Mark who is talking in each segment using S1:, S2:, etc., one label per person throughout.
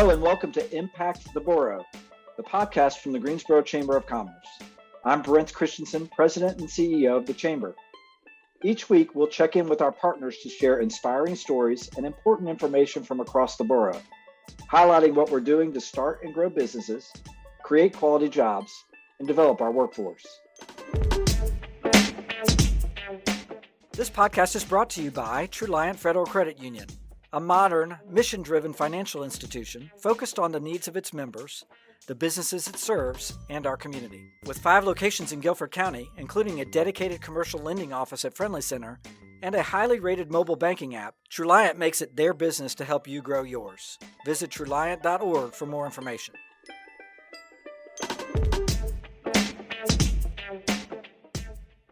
S1: Hello and welcome to Impact the Borough, the podcast from the Greensboro Chamber of Commerce. I'm Brent Christensen, President and CEO of the Chamber. Each week, we'll check in with our partners to share inspiring stories and important information from across the borough, highlighting what we're doing to start and grow businesses, create quality jobs, and develop our workforce. This podcast is brought to you by Triad Federal Credit Union, a modern, mission-driven financial institution focused on the needs of its members, the businesses it serves, and our community. With 5 locations in Guilford County, including a dedicated commercial lending office at Friendly Center and a highly rated mobile banking app, Triad makes it their business to help you grow yours. Visit Truliant.org for more information.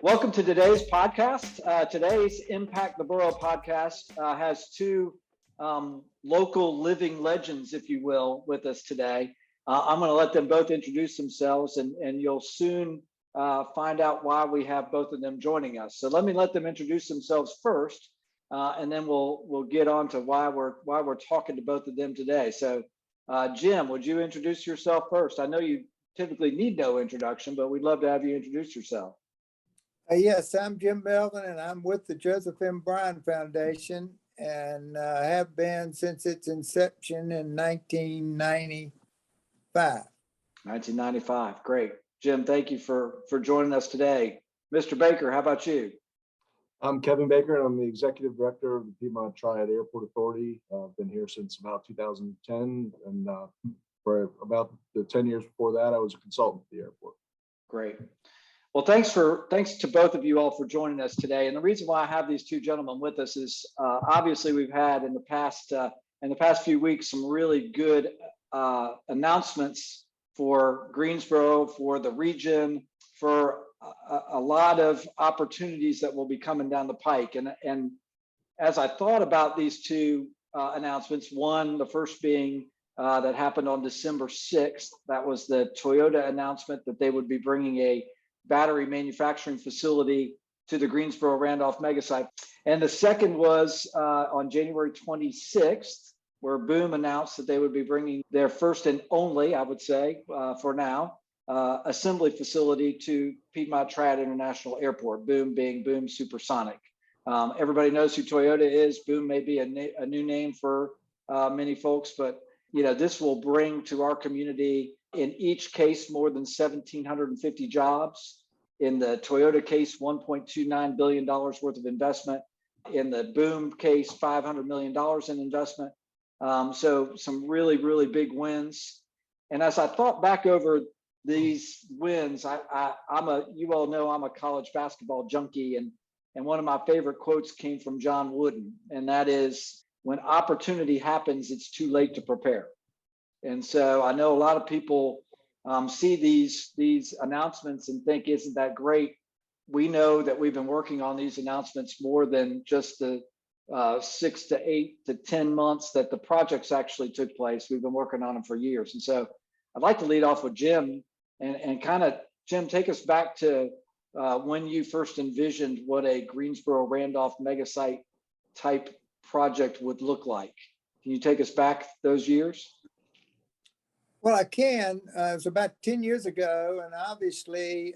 S1: Welcome to today's podcast. Today's Impact the Borough podcast has 2 local living legends, if you will, with us today. I'm going to let them both introduce themselves, and you'll soon find out why we have both of them joining us. So let me let them introduce themselves first, and then we'll get on to why we're talking to both of them today. So, Jim, would you introduce yourself first? I know you typically need no introduction, but we'd love to have you introduce yourself.
S2: Yes, I'm Jim Melvin, and I'm with the Joseph M. Bryan Foundation, and have been since its inception in 1995.
S1: 1995, great. Jim, thank you for joining us today. Mr. Baker, how about you?
S3: I'm Kevin Baker, and I'm the Executive Director of the Piedmont Triad Airport Authority. I've been here since about 2010, and for about the 10 years before that, I was a consultant at the airport.
S1: Great. Well, thanks to both of you all for joining us today. And the reason why I have these 2 gentlemen with us is obviously we've had in the past few weeks some really good announcements for Greensboro, for the region, for a lot of opportunities that will be coming down the pike. And as I thought about these 2 announcements, one, the first being that happened on December 6th, that was the Toyota announcement that they would be bringing a battery manufacturing facility to the Greensboro Randolph Megasite. And the second was on January 26th, where Boom announced that they would be bringing their first and only, I would say, for now, assembly facility to Piedmont Triad International Airport, Boom being Boom Supersonic. Everybody knows who Toyota is. Boom may be a new name for many folks, but this will bring to our community, in each case, more than 1,750 jobs. In the Toyota case, $1.29 billion worth of investment. In the Boom case, $500 million in investment. So some really, really big wins. And as I thought back over these wins, you all know I'm a college basketball junkie, and one of my favorite quotes came from John Wooden, and that is, when opportunity happens, it's too late to prepare. And so I know a lot of people see these announcements and think, isn't that great? We know that we've been working on these announcements more than just the 6 to 8 to 10 months that the projects actually took place. We've been working on them for years. And so I'd like to lead off with Jim and kind of, Jim, take us back to when you first envisioned what a Greensboro Randolph Megasite type project would look like. Can you take us back those years?
S2: Well, I can. It was about 10 years ago, and obviously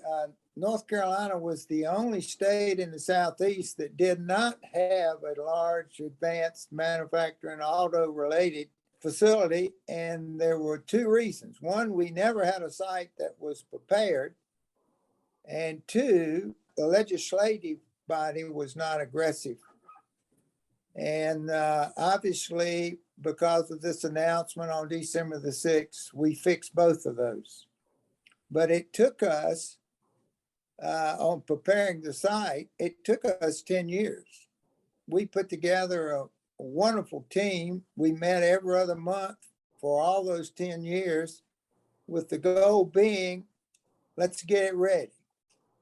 S2: North Carolina was the only state in the Southeast that did not have a large advanced manufacturing auto-related facility, and there were 2 reasons. One, we never had a site that was prepared, and 2, the legislative body was not aggressive. And obviously, because of this announcement on December the 6th, we fixed both of those. But it took us, on preparing the site, it took us 10 years. We put together a wonderful team. We met every other month for all those 10 years, with the goal being, let's get it ready.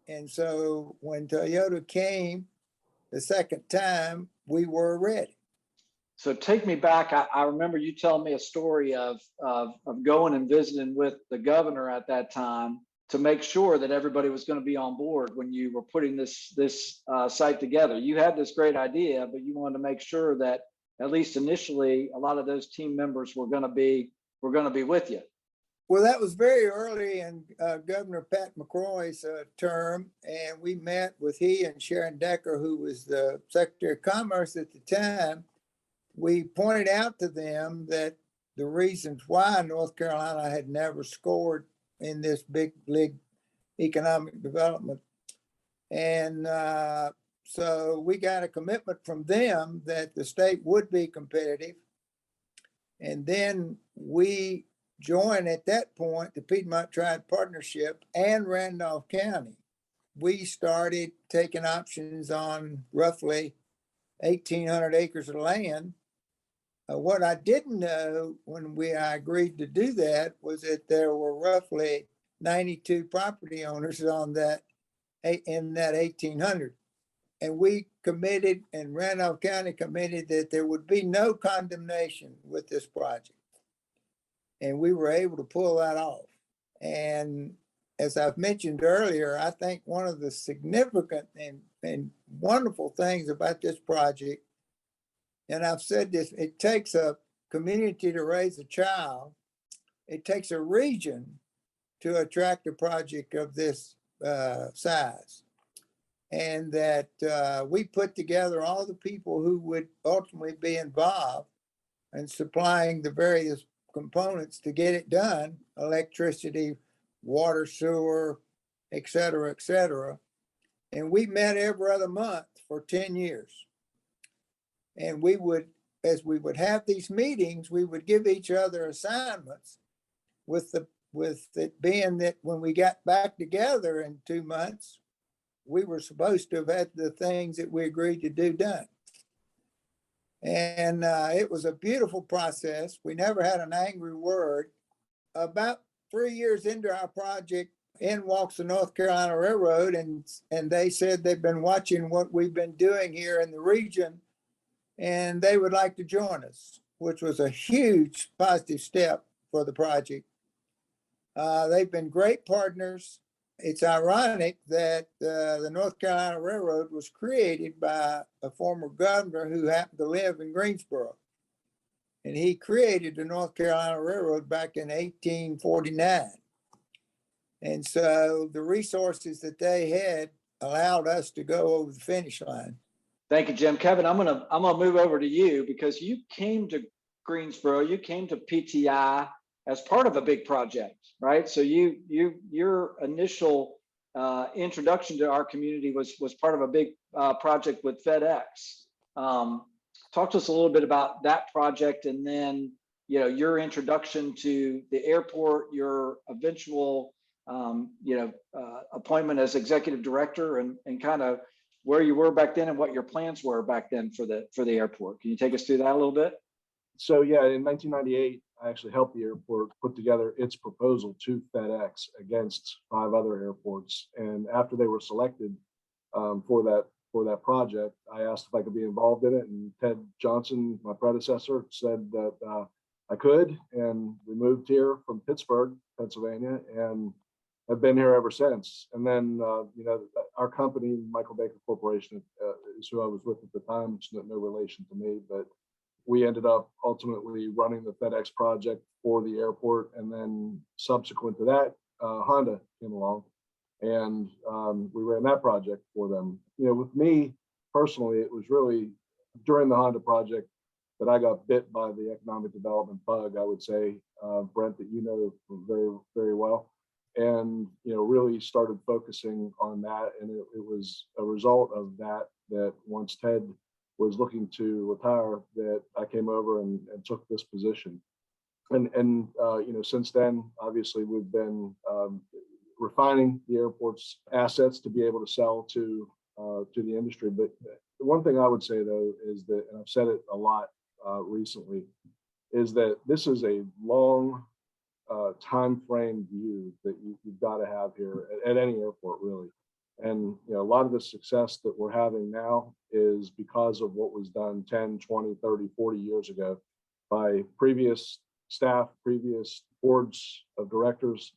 S2: And so when Toyota came the second time, we were ready.
S1: So take me back. I remember you telling me a story of going and visiting with the governor at that time to make sure that everybody was going to be on board when you were putting this site together. You had this great idea, but you wanted to make sure that at least initially, a lot of those team members were going to be were going to be with you.
S2: Well, that was very early in Governor Pat McCrory's term, and we met with he and Sharon Decker, who was the Secretary of Commerce at the time. We pointed out to them that the reasons why North Carolina had never scored in this big league economic development. And so we got a commitment from them that the state would be competitive. And then we joined at that point the Piedmont Triad Partnership and Randolph County. We started taking options on roughly 1,800 acres of land. What I didn't know when I agreed to do that was that there were roughly 92 property owners on that in that 1,800. And we committed, and Randolph County committed, that there would be no condemnation with this project. And we were able to pull that off. And as I've mentioned earlier, I think one of the significant and wonderful things about this project, and I've said this, it takes a community to raise a child. It takes a region to attract a project of this size. And that we put together all the people who would ultimately be involved in supplying the various components to get it done: electricity, water, sewer, et cetera, et cetera. And we met every other month for 10 years. And we would, as we would have these meetings, we would give each other assignments with it being that when we got back together in 2 months, we were supposed to have had the things that we agreed to do done. And it was a beautiful process. We never had an angry word. About 3 years into our project, in walks the North Carolina Railroad, and they said they've been watching what we've been doing here in the region, and they would like to join us, which was a huge positive step for the project. They've been great partners. It's ironic that the North Carolina Railroad was created by a former governor who happened to live in Greensboro. And he created the North Carolina Railroad back in 1849. And so the resources that they had allowed us to go over the finish line.
S1: Thank you, Jim. Kevin, I'm gonna move over to you, because you came to Greensboro, you came to PTI as part of a big project, right? So your initial introduction to our community was part of a big project with FedEx. Talk to us a little bit about that project, and then your introduction to the airport, your eventual appointment as executive director, and kind of where you were back then and what your plans were back then for the airport. Can you take us through that a little bit?
S3: So yeah, in 1998, I actually helped the airport put together its proposal to FedEx against 5 other airports. And after they were selected for that project, I asked if I could be involved in it. And Ted Johnson, my predecessor, said that I could. And we moved here from Pittsburgh, Pennsylvania, and have been here ever since. And then, our company, Michael Baker Corporation, is who I was with at the time. It's no relation to me, but we ended up ultimately running the FedEx project for the airport. And then subsequent to that, Honda came along, and we ran that project for them. With me personally, it was really during the Honda project that I got bit by the economic development bug, I would say, Brent, that you know very, very well. And, really started focusing on that. And it was a result of that once Ted was looking to retire, that I came over and took this position. And since then, obviously, we've been refining the airport's assets to be able to sell to the industry. But the one thing I would say, though, is that, and I've said it a lot recently, is that this is a long time frame view that you've got to have here at any airport, really. And a lot of the success that we're having now is because of what was done 10, 20, 30, 40 years ago by previous staff, previous boards of directors,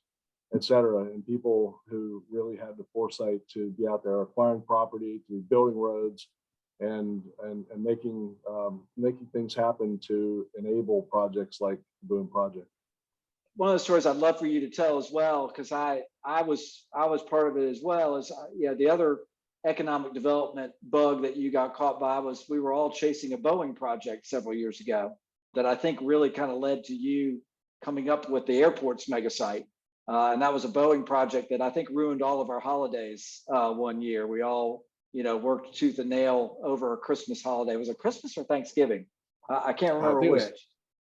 S3: et cetera, and people who really had the foresight to be out there acquiring property, to be building roads, and making things happen to enable projects like the Boone project.
S1: one of the stories I'd love for you to tell as well, because I was part of it as well, is the other economic development bug that you got caught by was we were all chasing a Boeing project several years ago that I think really kind of led to you coming up with the airport's Megasite. And that was a Boeing project that I think ruined all of our holidays one year. We all, worked tooth and nail over a Christmas holiday. Was it Christmas or Thanksgiving? I can't remember which.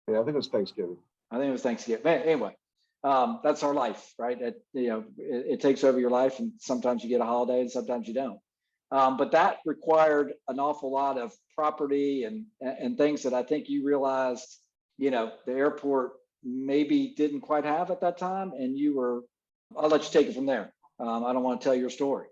S3: I think it was Thanksgiving.
S1: I think it was Thanksgiving. Anyway, that's our life, right? It takes over your life, and sometimes you get a holiday and sometimes you don't. But that required an awful lot of property and things that I think you realized, the airport maybe didn't quite have at that time. And I'll let you take it from there. I don't want to tell your story.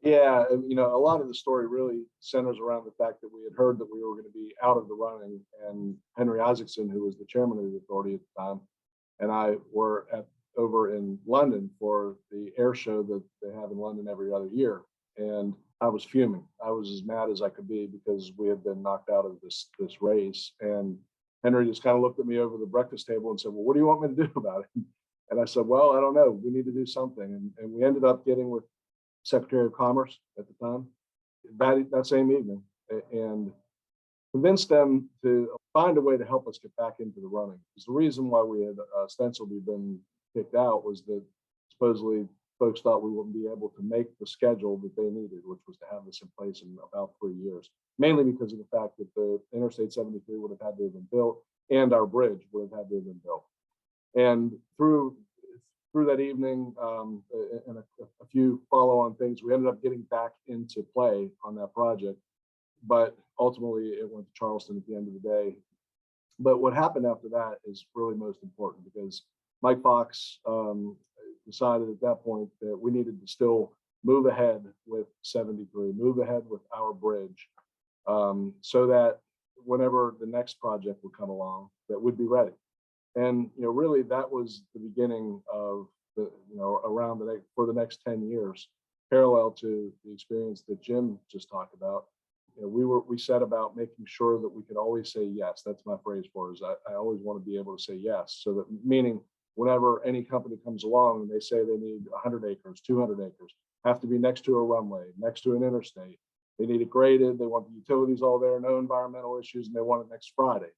S3: Yeah, a lot of the story really centers around the fact that we had heard that we were going to be out of the running, and Henry Isaacson, who was the chairman of the authority at the time, and I were over in London for the air show that they have in London every other year. And I was fuming. I was as mad as I could be because we had been knocked out of this race. And Henry just kind of looked at me over the breakfast table and said, well, what do you want me to do about it? And I said, well, I don't know. We need to do something. And we ended up getting with Secretary of Commerce at the time that same evening, and convinced them to find a way to help us get back into the running. Because the reason why we had ostensibly been kicked out was that supposedly folks thought we wouldn't be able to make the schedule that they needed, which was to have this in place in about 3 years, mainly because of the fact that the Interstate 73 would have had to have been built and our bridge would have had to have been built. And through that evening and a few follow-on things, we ended up getting back into play on that project. But ultimately, it went to Charleston at the end of the day. But what happened after that is really most important, because Mike Fox decided at that point that we needed to still move ahead with 73, move ahead with our bridge, so that whenever the next project would come along, that would be ready. And really, that was the beginning of for the next 10 years, parallel to the experience that Jim just talked about. We set about making sure that we could always say yes. That's my phrase for it, is I always want to be able to say yes. So that, meaning whenever any company comes along and they say they need 100 acres, 200 acres, have to be next to a runway, next to an interstate. They need it graded. They want the utilities all there, no environmental issues, and they want it next Friday.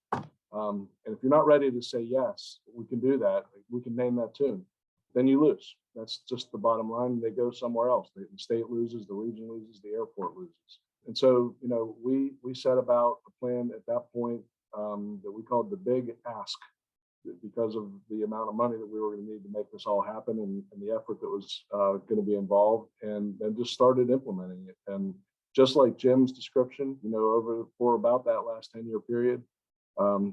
S3: And if you're not ready to say yes, we can do that. We can name that tune. Then you lose. That's just the bottom line. They go somewhere else. The state loses, the region loses, the airport loses. And so, we set about a plan at that point that we called the Big Ask, because of the amount of money that we were going to need to make this all happen, and the effort that was going to be involved, and just started implementing it. And just like Jim's description, for about that last 10-year period,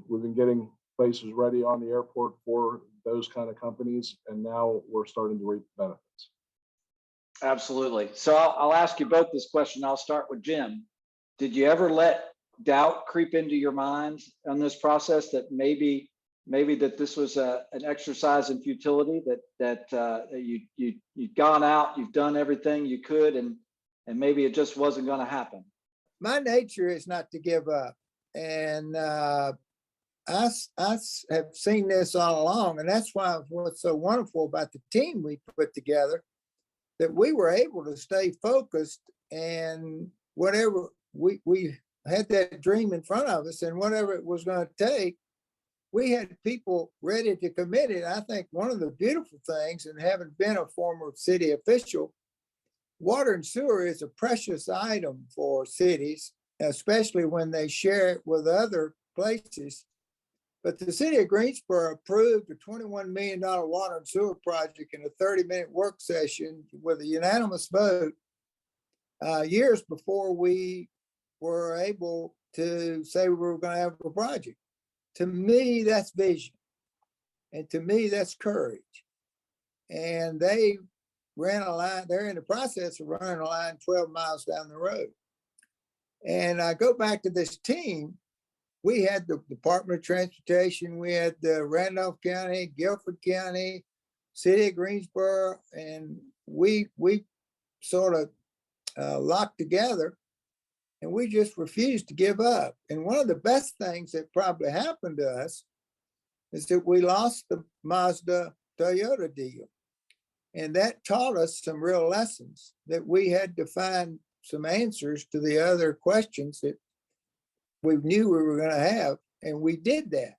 S3: we've been getting places ready on the airport for those kind of companies, and now we're starting to reap the benefits.
S1: Absolutely. So I'll ask you both this question. I'll start with Jim. Did you ever let doubt creep into your mind on this process, that maybe that this was an exercise in futility, that you'd gone out, you've done everything you could, and maybe it just wasn't going to happen?
S2: My nature is not to give up. And I have seen this all along, and that's why what's so wonderful about the team we put together, that we were able to stay focused, and whatever we had that dream in front of us, and whatever it was going to take, we had people ready to commit it. I think one of the beautiful things, and having been a former city official, water and sewer is a precious item for cities, especially when they share it with other places. But the city of Greensboro approved a $21 million water and sewer project in a 30-minute work session with a unanimous vote years before we were able to say we were going to have a project. To me, that's vision. And to me, that's courage. And they ran a line, they're in the process of running a line 12 miles down the road. And I go back to this team. We had the Department of Transportation, we had the Randolph County, Guilford County, City of Greensboro, and we sort of locked together, and we just refused to give up. And one of the best things that probably happened to us is that we lost the Mazda Toyota deal. And that taught us some real lessons, that we had to find some answers to the other questions that we knew we were going to have. And we did that.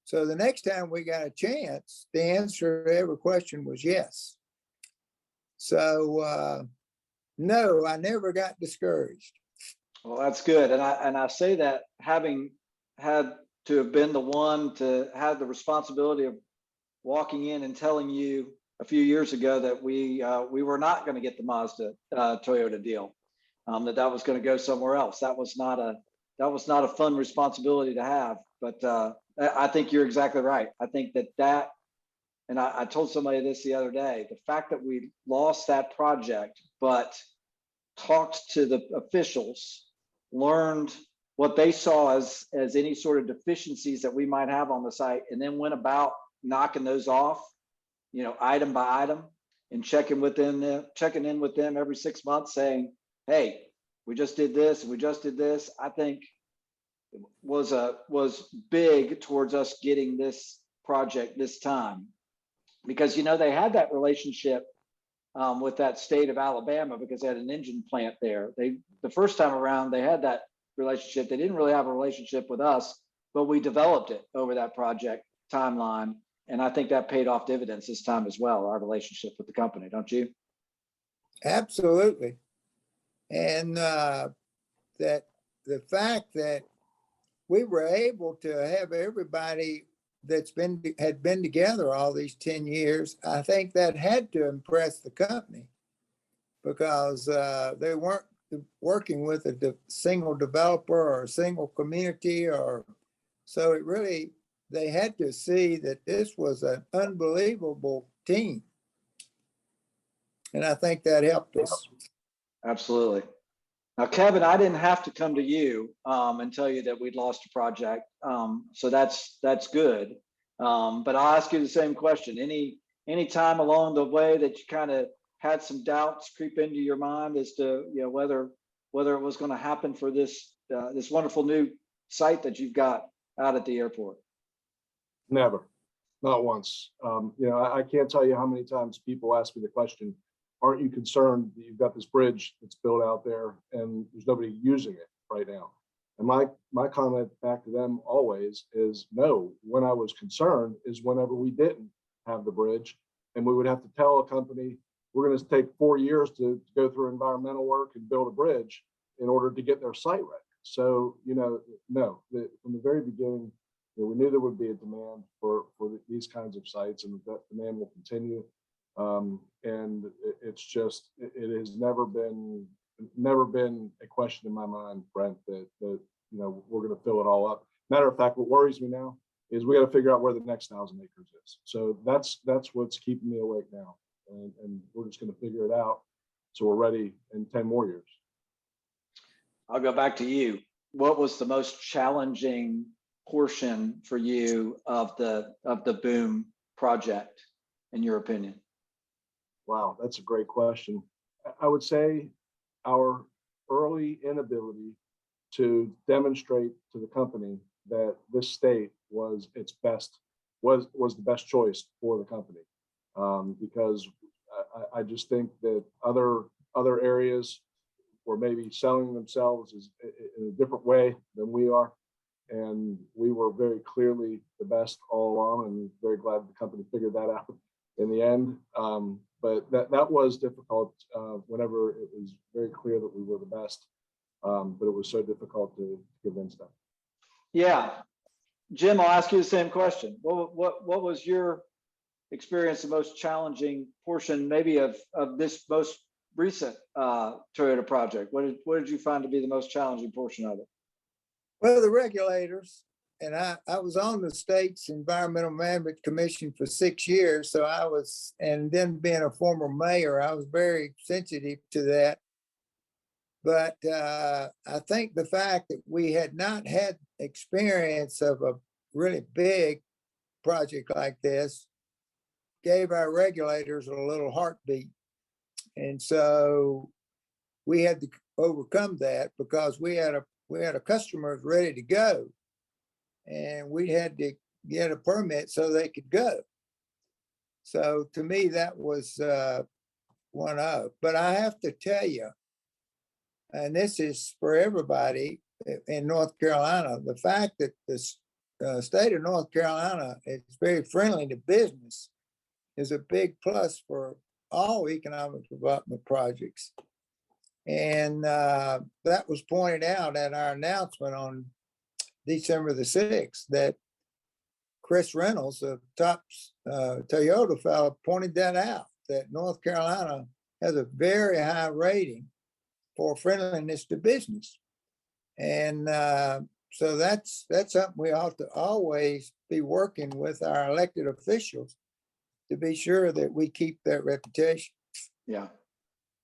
S2: So the next time we got a chance, the answer to every question was yes. So no, I never got discouraged.
S1: Well, that's good. And I say that having had to have been the one to have the responsibility of walking in and telling you a few years ago that we were not going to get the Mazda Toyota deal, that was going to go somewhere else. That was not a fun responsibility to have. But I think you're exactly right. I think that, and I told somebody this the other day, the fact that we lost that project, but talked to the officials, learned what they saw as any sort of deficiencies that we might have on the site, and then went about knocking those off, item by item, and checking in with them every 6 months saying, hey, we just did this and we just did this, I think was big towards us getting this project this time. Because they had that relationship with that state of Alabama because they had an engine plant there. The first time around they had that relationship. They didn't really have a relationship with us, but we developed it over that project timeline. And I think that paid off dividends this time as well, our relationship with the company, don't you?
S2: Absolutely. And that the fact that we were able to have everybody had been together all these 10 years, I think that had to impress the company, because they weren't working with a single developer or a single community, so they had to see that this was an unbelievable team. And I think that helped us.
S1: Absolutely. Now, Kevin, I didn't have to come to you and tell you that we'd lost a project. So that's good. But I'll ask you the same question. Any time along the way that you kind of had some doubts creep into your mind as to whether it was going to happen for this wonderful new site that you've got out at the airport?
S3: Never, not once. I can't tell you how many times people ask me the question, aren't you concerned that you've got this bridge that's built out there and there's nobody using it right now? And my comment back to them always is no. When I was concerned is whenever we didn't have the bridge and we would have to tell a company, we're going to take 4 years to go through environmental work and build a bridge in order to get their site ready. So, no, from the very beginning, we knew there would be a demand for these kinds of sites, and that demand will continue. And it's just, it has never been a question in my mind, Brent, that we're going to fill it all up. Matter of fact, what worries me now is we got to figure out where the next 1,000 acres is. So that's what's keeping me awake now, and we're just going to figure it out so we're ready in 10 more years.
S1: I'll go back to you. What was the most challenging portion for you of the Boom project, in your opinion?
S3: Wow, that's a great question. I would say our early inability to demonstrate to the company that this state was the best choice for the company, because I just think that other areas were maybe selling themselves in a different way than we are, and we were very clearly the best all along, and very glad the company figured that out in the end. But that was difficult whenever it was very clear that we were the best, but it was so difficult to convince them. Yeah.
S1: Jim, I'll ask you the same question. What was your experience, the most challenging portion maybe of this most recent Toyota project? What did you find to be the most challenging portion of it?
S2: Well, the regulators, and I was on the state's Environmental Management Commission for 6 years. So and then being a former mayor, I was very sensitive to that. But I think the fact that we had not had experience of a really big project like this gave our regulators a little heartbeat. And so we had to overcome that, because we had a customer ready to go, and we had to get a permit so they could go. So to me, that was one of. But I have to tell you, and this is for everybody in North Carolina, the fact that the state of North Carolina is very friendly to business is a big plus for all economic development projects. And that was pointed out at our announcement on December the 6th, that Chris Reynolds, the top Toyota fellow, pointed that out, that North Carolina has a very high rating for friendliness to business. And so that's something we ought to always be working with our elected officials to be sure that we keep that reputation.
S1: Yeah.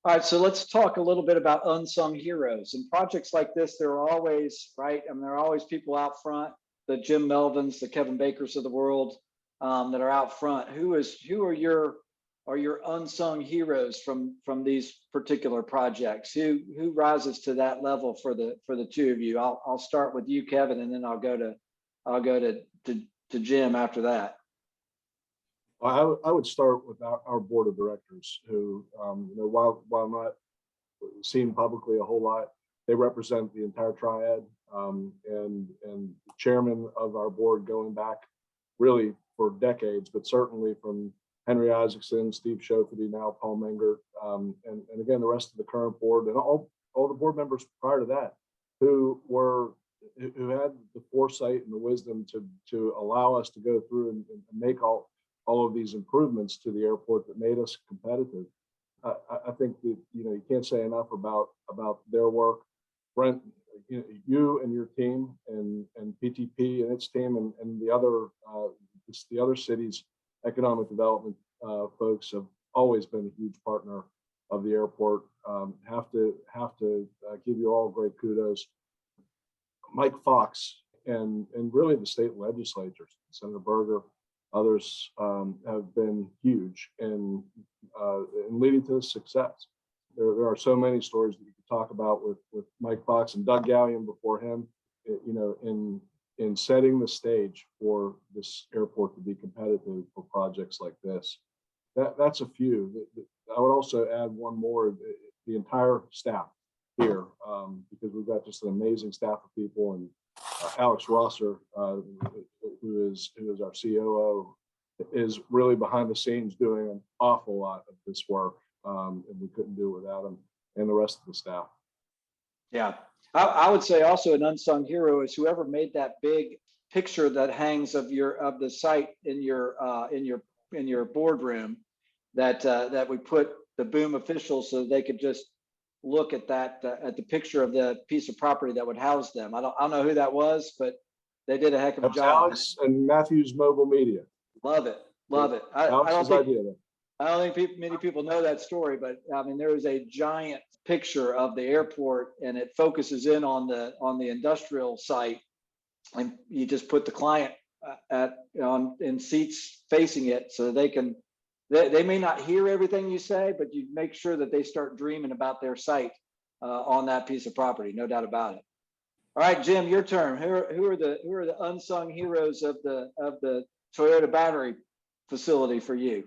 S1: All right, so let's talk a little bit about unsung heroes. In projects like this, there are always, right? I mean, there are always people out front, the Jim Melvins, the Kevin Bakers of the world, that are out front. Who are your unsung heroes from these particular projects? Who rises to that level for the two of you? I'll start with you, Kevin, and then I'll go to Jim after that.
S3: I would start with our board of directors, who, while not seen publicly a whole lot, they represent the entire Triad, and chairman of our board going back really for decades, but certainly from Henry Isaacson, Steve Shoferty, now Paul Menger, and again, the rest of the current board, and all the board members prior to that, who had the foresight and the wisdom to allow us to go through and make all of these improvements to the airport that made us competitive. I think that you can't say enough about their work. Brent, you and your team, and PTP and its team, and the other cities' economic development folks have always been a huge partner of the airport. Have to give you all great kudos. Mike Fox and really the state legislatures, Senator Berger, others have been huge in leading to this success. There are so many stories that you could talk about with Mike Fox and Doug Gallion before him, in setting the stage for this airport to be competitive for projects like this. That's a few. I would also add one more, the entire staff here, because we've got just an amazing staff of people, and Alex Rosser, who is our COO, is really behind the scenes doing an awful lot of this work, and we couldn't do it without him and the rest of the staff.
S1: Yeah, I would say also an unsung hero is whoever made that big picture that hangs of the site in your boardroom, that we put the boom officials so they could just look at that at the picture of the piece of property that would house them. I don't know who that was, but they did a heck of a job.
S3: Alex and Matthews Mobile Media.
S1: Love it. I don't think many people know that story, but I mean, there is a giant picture of the airport, and it focuses in on the industrial site, and you just put the client in seats facing it, so they may not hear everything you say, but you make sure that they start dreaming about their site on that piece of property, no doubt about it. All right, Jim, your turn. Who are the unsung heroes of the Toyota battery facility for you?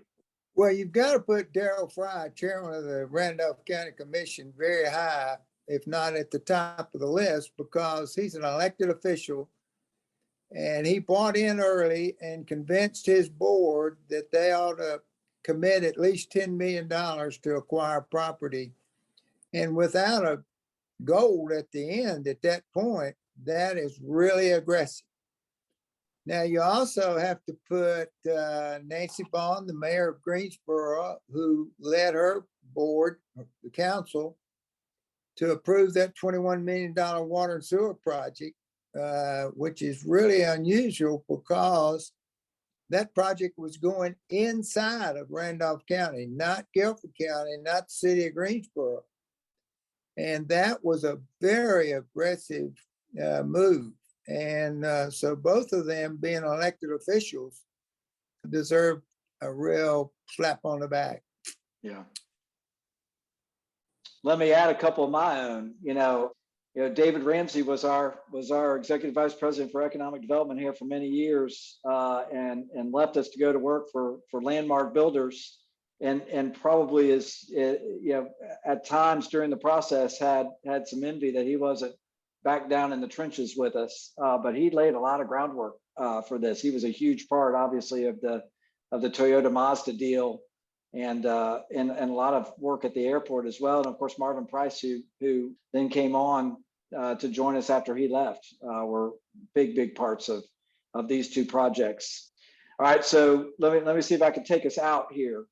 S2: Well, you've got to put Darrell Fry, chairman of the Randolph County Commission, very high, if not at the top of the list, because he's an elected official, and he bought in early and convinced his board that they ought to commit at least $10 million to acquire property. And without a goal at the end at that point, that is really aggressive. Now, you also have to put Nancy Bond, the mayor of Greensboro, who led her board, the council, to approve that $21 million water and sewer project, which is really unusual because that project was going inside of Randolph County, not Guilford County, not the city of Greensboro. And that was a very aggressive move. And so both of them, being elected officials, deserve a real slap on the back.
S1: Yeah. Let me add a couple of my own. David Ramsey was our executive vice president for economic development here for many years, and left us to go to work for Landmark Builders, and probably is at times during the process had some envy that he wasn't back down in the trenches with us, but he laid a lot of groundwork for this. He was a huge part, obviously, of the Toyota Mazda deal, and a lot of work at the airport as well. And of course, Marvin Price, who then came on to join us after he left, were big parts of these two projects. All right, so let me see if I can take us out here.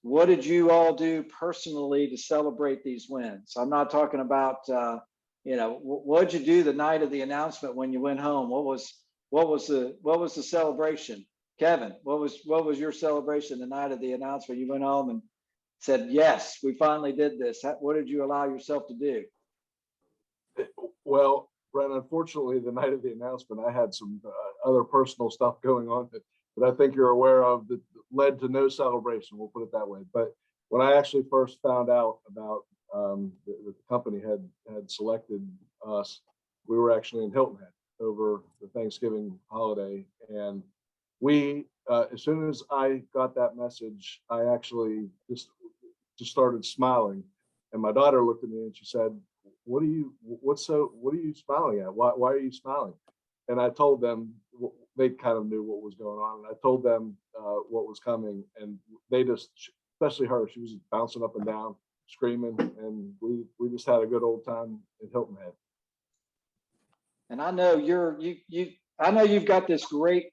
S1: What did you all do personally to celebrate these wins? I'm not talking about what did you do the night of the announcement when you went home? What was the celebration? Kevin, what was your celebration the night of the announcement? You went home and said, yes, we finally did this. What did you allow yourself to do?
S3: Well, Brent, unfortunately, the night of the announcement, I had some other personal stuff going on that I think you're aware of that led to no celebration. We'll put it that way. But when I actually first found out about the company had selected us, we were actually in Hilton Head over the Thanksgiving holiday, and we as soon as I got that message, I actually just started smiling, and my daughter looked at me and she said, what are you smiling at? Why are you smiling? And I told them, they kind of knew what was going on, and I told them what was coming, and they just, especially her, she was bouncing up and down, screaming, and we just had a good old time in Hilton Head.
S1: And I know I know you've got this great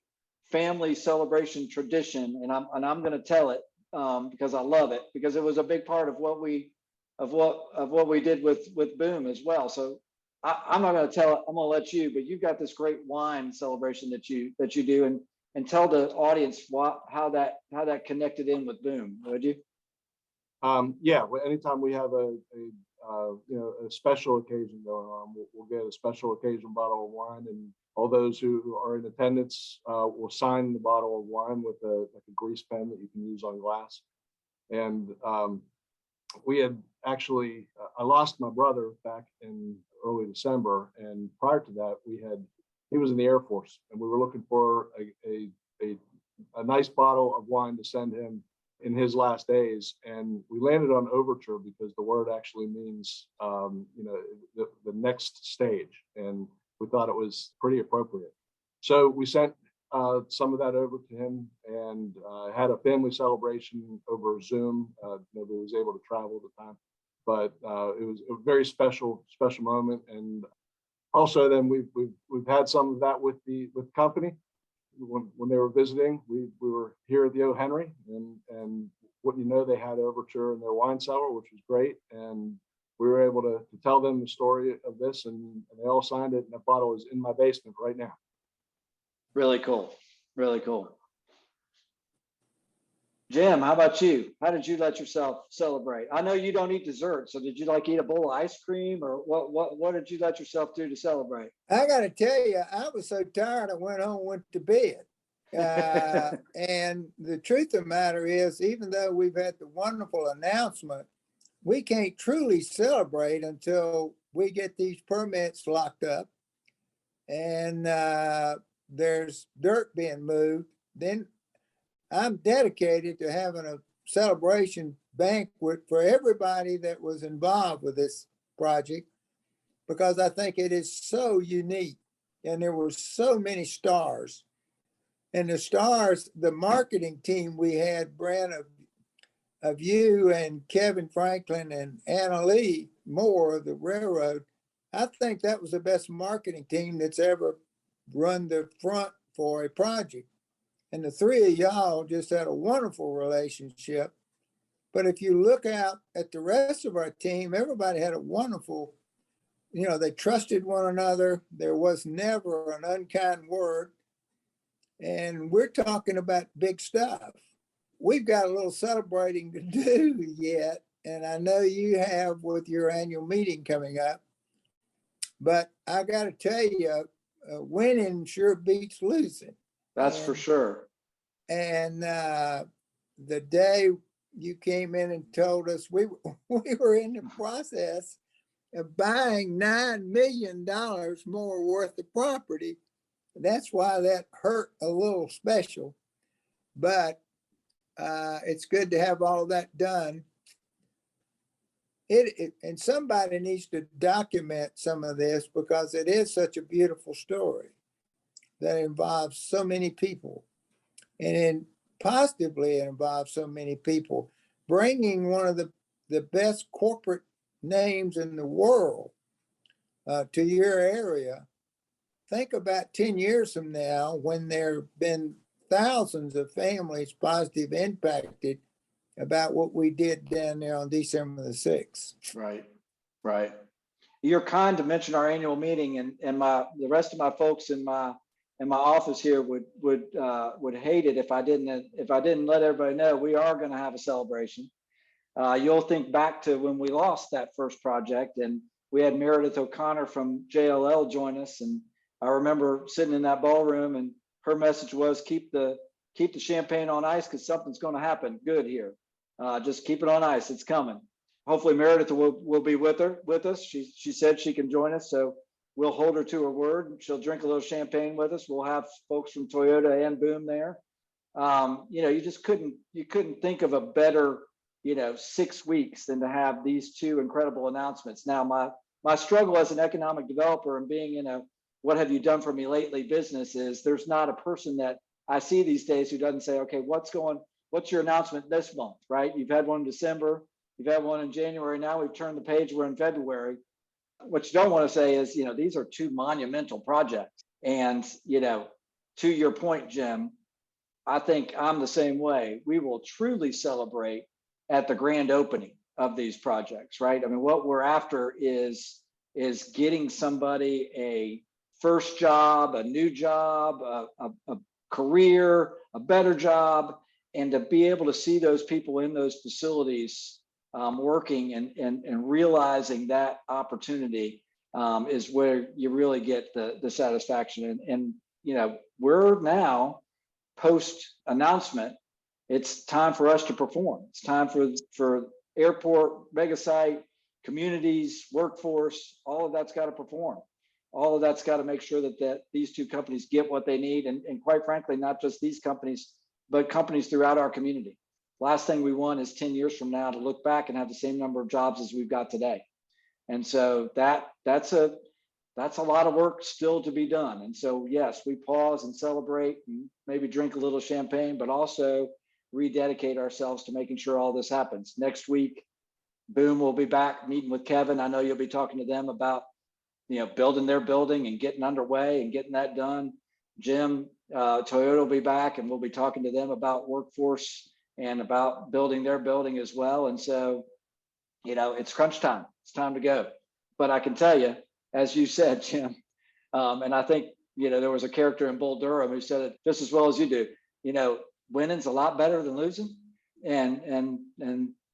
S1: family celebration tradition, and I'm going to tell it because I love it, because it was a big part of what we did with Boom as well. So I'm not going to tell it. I'm going to let you. But you've got this great wine celebration that you do, and tell the audience how that connected in with Boom. Would you?
S3: Yeah. Well, anytime we have a special occasion going on, we'll get a special occasion bottle of wine, and all those who are in attendance will sign the bottle of wine with a grease pen that you can use on glass. And we had actually, I lost my brother back in early December, and prior to that, he was in the Air Force, and we were looking for a nice bottle of wine to send him in his last days, and we landed on Overture because the word actually means the next stage, and we thought it was pretty appropriate. So we sent some of that over to him, and had a family celebration over Zoom. Nobody was able to travel at the time, but it was a very special moment. And also, then we've had some of that with the company. When they were visiting, we were here at the O. Henry, and wouldn't you know, they had Overture in their wine cellar, which was great. And we were able to tell them the story of this, and they all signed it. And that bottle is in my basement right now.
S1: Really cool. Really cool. Jim, how about you? How did you let yourself celebrate? I know you don't eat dessert, so did you eat a bowl of ice cream, or what did you let yourself do to celebrate?
S2: I got to tell you, I was so tired, I went home, went to bed. And the truth of the matter is, even though we've had the wonderful announcement, we can't truly celebrate until we get these permits locked up and there's dirt being moved. Then I'm dedicated to having a celebration banquet for everybody that was involved with this project, because I think it is so unique, and there were so many stars. And the stars, the marketing team we had, Brent, of you and Kevin Franklin and Anna Lee Moore of the railroad, I think that was the best marketing team that's ever run the front for a project. And the three of y'all just had a wonderful relationship. But if you look out at the rest of our team, everybody had a wonderful, they trusted one another. There was never an unkind word. And we're talking about big stuff. We've got a little celebrating to do yet. And I know you have with your annual meeting coming up. But I got to tell you, winning sure beats losing.
S1: That's for sure.
S2: And the day you came in and told us, we were in the process buying $9 million more worth of property. That's why that hurt a little special, but it's good to have all of that done. And somebody needs to document some of this because it is such a beautiful story that involves so many people, and positively it involves so many people, bringing one of the best corporate names in the world to your area. Think about 10 years from now when there have been thousands of families positively impacted about what we did down there on December the 6th.
S1: Right, right. You're kind to mention our annual meeting, and the rest of my folks in my office here would hate it if I didn't let everybody know we are going to have a celebration. You'll think back to when we lost that first project, and we had Meredith O'Connor from JLL join us, and I remember sitting in that ballroom, and her message was keep the champagne on ice because something's going to happen good here. Just keep it on ice. It's coming. Hopefully Meredith will be with us. She said she can join us, so we'll hold her to her word. She'll drink a little champagne with us. We'll have folks from Toyota and Boom there. You couldn't think of a better 6 weeks than to have these two incredible announcements. Now my struggle as an economic developer and being in a what have you done for me lately business is there's not a person that I see these days who doesn't say, okay, what's your announcement this month, right? You've had one in December, you've had one in January, now we've turned the page, we're in February. What you don't want to say is, these are two monumental projects. And, to your point, Jim, I think I'm the same way. We will truly celebrate at the grand opening of these projects, right? I mean, what we're after is getting somebody a first job, a new job, a career, a better job, and to be able to see those people in those facilities working and realizing that opportunity is where you really get the satisfaction. And we're now post announcement. It's time for us to perform. It's time for airport, Megasite, communities, workforce, all of that's got to perform. All of that's got to make sure that these two companies get what they need. And quite frankly, not just these companies, but companies throughout our community. Last thing we want is 10 years from now to look back and have the same number of jobs as we've got today. And so that's a lot of work still to be done. And so, yes, we pause and celebrate and maybe drink a little champagne, but also rededicate ourselves to making sure all this happens. Next week, Boom will be back meeting with Kevin. I know you'll be talking to them about, building their building and getting underway and getting that done. Jim, Toyota will be back, and we'll be talking to them about workforce and about building their building as well. And so, it's crunch time. It's time to go. But I can tell you, as you said, Jim, and I think, there was a character in Bull Durham who said it just as well as you do, winning's a lot better than losing. And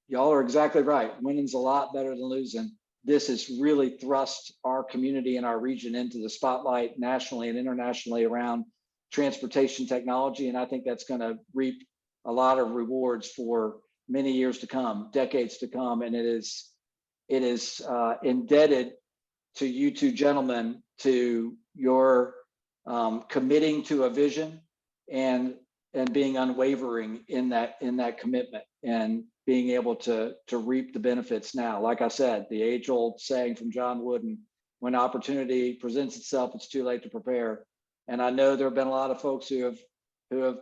S1: y'all are exactly right. Winning's a lot better than losing. This has really thrust our community and our region into the spotlight nationally and internationally around transportation technology. And I think that's going to reap a lot of rewards for many years to come, decades to come. And it is indebted to you two gentlemen, to your committing to a vision and being unwavering in that commitment and being able to reap the benefits now. Like I said, the age-old saying from John Wooden, when opportunity presents itself, it's too late to prepare. And I know there have been a lot of folks who have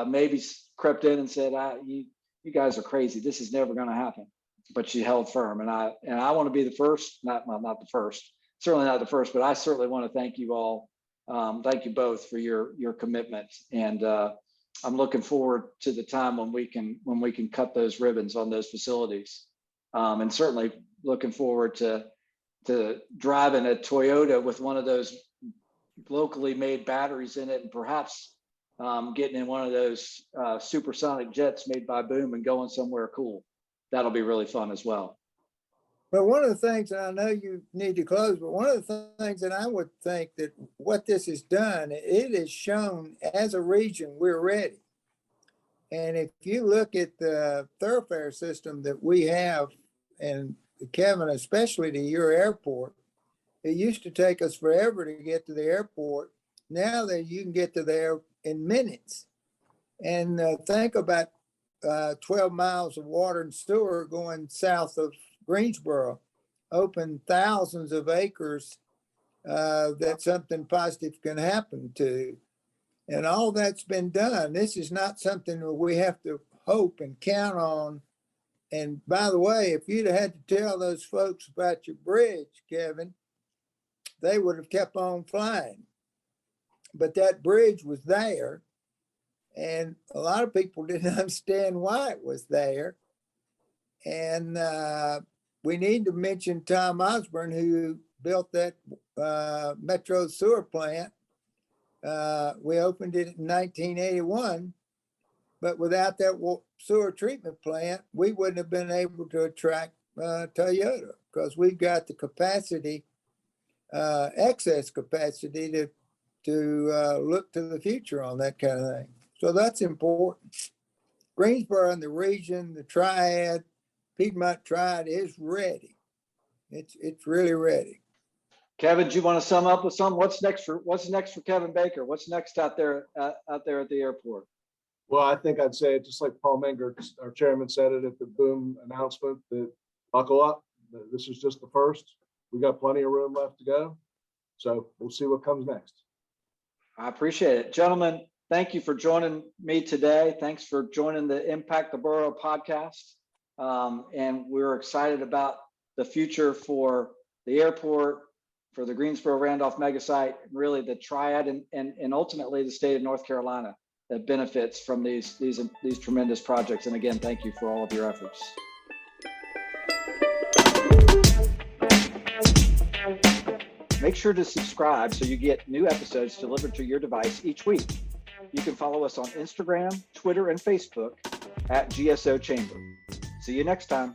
S1: maybe crept in and said, you guys are crazy. This is never going to happen. But she held firm. And I want to be the first, not the first, certainly not the first, but I certainly want to thank you all. Thank you both for your commitment. And I'm looking forward to the time when we can cut those ribbons on those facilities. And certainly looking forward to driving a Toyota with one of those locally made batteries in it, and perhaps getting in one of those supersonic jets made by Boom and going somewhere cool. That'll be really fun as well.
S2: But one of the things, and I know you need to close, but one of the things that I would think that what this has done, it has shown as a region, we're ready. And if you look at the thoroughfare system that we have, and Kevin, especially to your airport. It used to take us forever to get to the airport. Now that you can get to there in minutes. And think about 12 miles of water and sewer going south of Greensboro, open thousands of acres that something positive can happen to. And all that's been done. This is not something that we have to hope and count on. And by the way, if you'd have had to tell those folks about your bridge, Kevin, they would have kept on flying. But that bridge was there. And a lot of people didn't understand why it was there. And we need to mention Tom Osborne, who built that Metro sewer plant. We opened it in 1981, but without that sewer treatment plant, we wouldn't have been able to attract Toyota, because we've got the capacity, excess capacity to look to the future on that kind of thing. So that's important. Greensboro and the region, the Triad, Piedmont Triad is ready. It's really ready.
S1: Kevin, do you want to sum up with something? What's next for Kevin Baker? What's next out there at the airport?
S3: Well, I think I'd say, just like Paul Menger, our chairman, said it at the boom announcement, that buckle up. This is just the first. We got plenty of room left to go. So we'll see what comes next.
S1: I appreciate it. Gentlemen, thank you for joining me today. Thanks for joining the Impact the Borough podcast. And we're excited about the future for the airport, for the Greensboro Randolph Megasite, really the Triad, and ultimately the state of North Carolina that benefits from these tremendous projects. And again, thank you for all of your efforts. Make sure to subscribe so you get new episodes delivered to your device each week. You can follow us on Instagram, Twitter, and Facebook at GSO Chamber. See you next time.